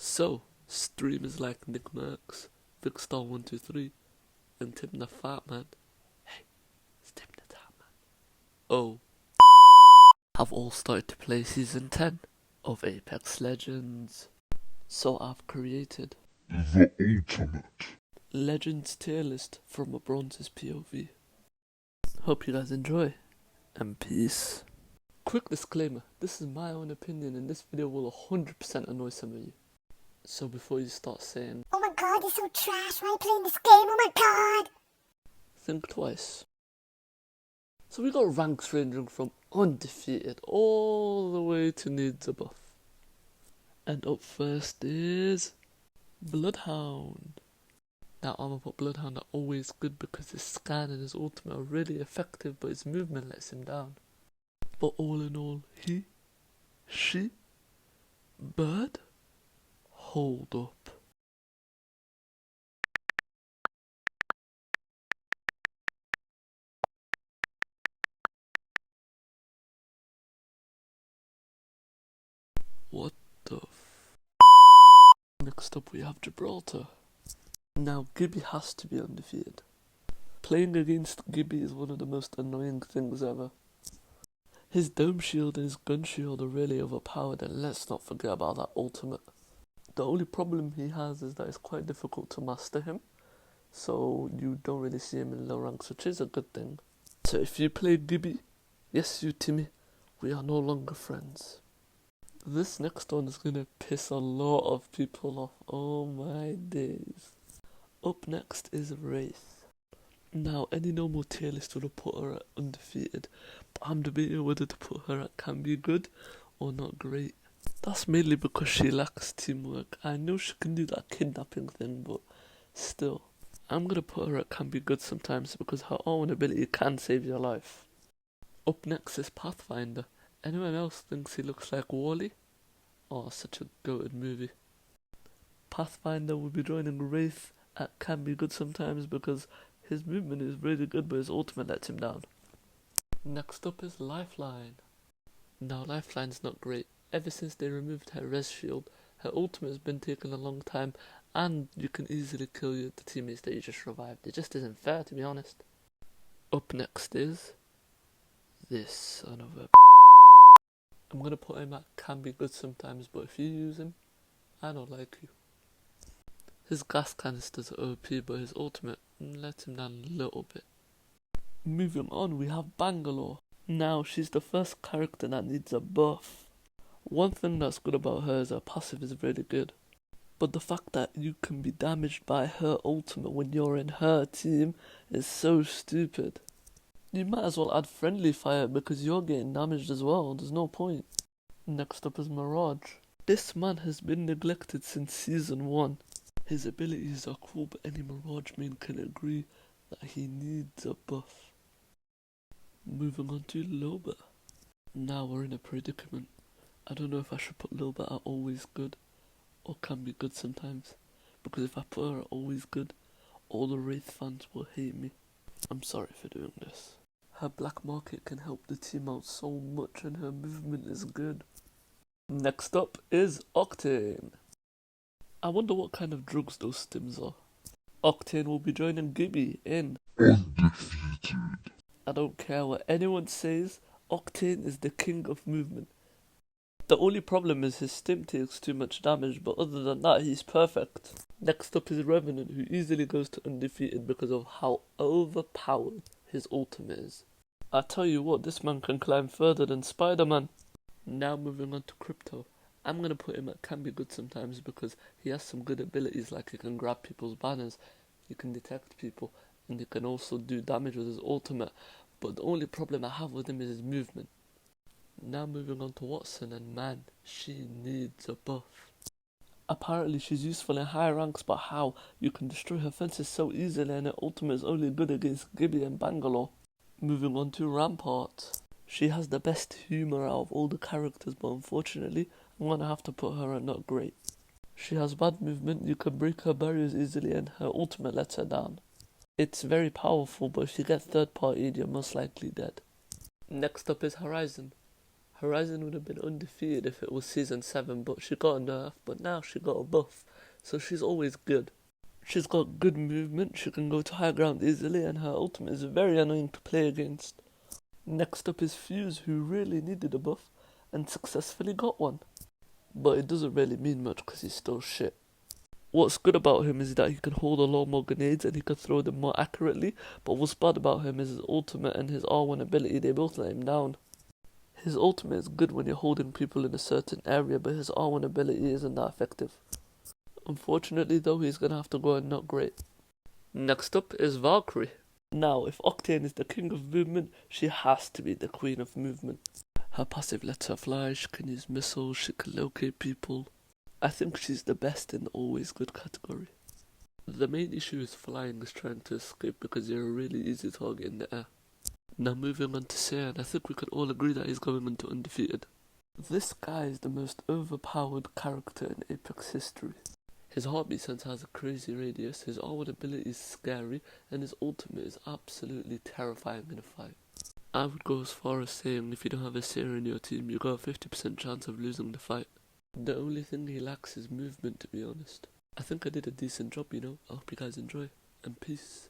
So, streamers like Nick Merckx, Vicstar123, and Tim the Fat Man. Hey, it's Tim the Fat Man. Oh, have all started to play Season 10 of Apex Legends. So I've created the ultimate Legends tier list from a Bronze's POV. Hope you guys enjoy, and peace. Quick disclaimer, this is my own opinion and this video will 100% annoy some of you. So before you start saying, "Oh my god, you're so trash, why are you playing this game, oh my god!" think twice. So we got ranks ranging from undefeated all the way to needs a buff. And up first is Bloodhound. Now armor put Bloodhound are always good because his scan and his ultimate are really effective, but his movement lets him down. But all in all, she, bird, hold up. What the Next up we have Gibraltar. Now Gibby has to be undefeated. Playing against Gibby is one of the most annoying things ever. His dome shield and his gun shield are really overpowered, and let's not forget about that ultimate. The only problem he has is that it's quite difficult to master him, so you don't really see him in low ranks, which is a good thing. So if you play Gibby, yes you Timmy, we are no longer friends. This next one is gonna piss a lot of people off, oh my days. Up next is Wraith. Now any normal tier list would have put her at undefeated, but I'm debating whether to put her at can be good or not great. That's mainly because she lacks teamwork. I know she can do that kidnapping thing, but still. I'm gonna put her at can be good sometimes because her own ability can save your life. Up next is Pathfinder. Anyone else thinks he looks like Wally? Oh, such a goated movie. Pathfinder will be joining Wraith at can be good sometimes because his movement is really good, but his ultimate lets him down. Next up is Lifeline. Now Lifeline's not great. Ever since they removed her res shield, her ultimate has been taking a long time, and you can easily kill the teammates that you just revived. It just isn't fair, to be honest. Up next is this son of a I'm gonna put him at can be good sometimes, but if you use him, I don't like you. His gas canisters are OP, but his ultimate lets him down a little bit. Moving on, we have Bangalore. Now, she's the first character that needs a buff. One thing that's good about her is her passive is really good. But the fact that you can be damaged by her ultimate when you're in her team is so stupid. You might as well add friendly fire because you're getting damaged as well, there's no point. Next up is Mirage. This man has been neglected since Season 1. His abilities are cool, but any Mirage main can agree that he needs a buff. Moving on to Loba. Now we're in a predicament. I don't know if I should put Loba at always good or can be good sometimes, because if I put her at always good, all the Wraith fans will hate me. I'm sorry for doing this. Her black market can help the team out so much and her movement is good. Next up is Octane. I wonder what kind of drugs those stims are. Octane will be joining Gibby in undefeated. I don't care what anyone says, Octane is the king of movement. The only problem is his stim takes too much damage, but other than that he's perfect. Next up is Revenant, who easily goes to undefeated because of how overpowered his ultimate is. I tell you what, this man can climb further than Spider-Man. Now moving on to Crypto. I'm gonna put him at can be good sometimes because he has some good abilities, like he can grab people's banners, he can detect people, and he can also do damage with his ultimate. But the only problem I have with him is his movement. Now moving on to Wattson, and man, she needs a buff. Apparently she's useful in high ranks, but how? You can destroy her fences so easily and her ultimate is only good against Gibby and Bangalore. Moving on to Rampart. She has the best humour out of all the characters, but unfortunately I'm gonna have to put her at not great. She has bad movement, you can break her barriers easily and her ultimate lets her down. It's very powerful, but if you get third partied you're most likely dead. Next up is Horizon. Horizon would have been undefeated if it was Season 7, but she got a nerf, but now she got a buff, so she's always good. She's got good movement, she can go to high ground easily, and her ultimate is very annoying to play against. Next up is Fuse, who really needed a buff, and successfully got one. But it doesn't really mean much because he's still shit. What's good about him is that he can hold a lot more grenades and he can throw them more accurately, but what's bad about him is his ultimate and his R1 ability, they both let him down. His ultimate is good when you're holding people in a certain area, but his R1 ability isn't that effective. Unfortunately though, he's gonna have to go and not great. Next up is Valkyrie. Now, if Octane is the king of movement, she has to be the queen of movement. Her passive lets her fly, she can use missiles, she can locate people. I think she's the best in the always good category. The main issue with flying is trying to escape because you're a really easy target in the air. Now moving on to Seer, and I think we can all agree that he's going into undefeated. This guy is the most overpowered character in Apex history. His heartbeat sensor has a crazy radius, his R1 ability is scary, and his ultimate is absolutely terrifying in a fight. I would go as far as saying if you don't have a Seer in your team, you got a 50% chance of losing the fight. The only thing he lacks is movement, to be honest. I think I did a decent job, you know. I hope you guys enjoy, and peace.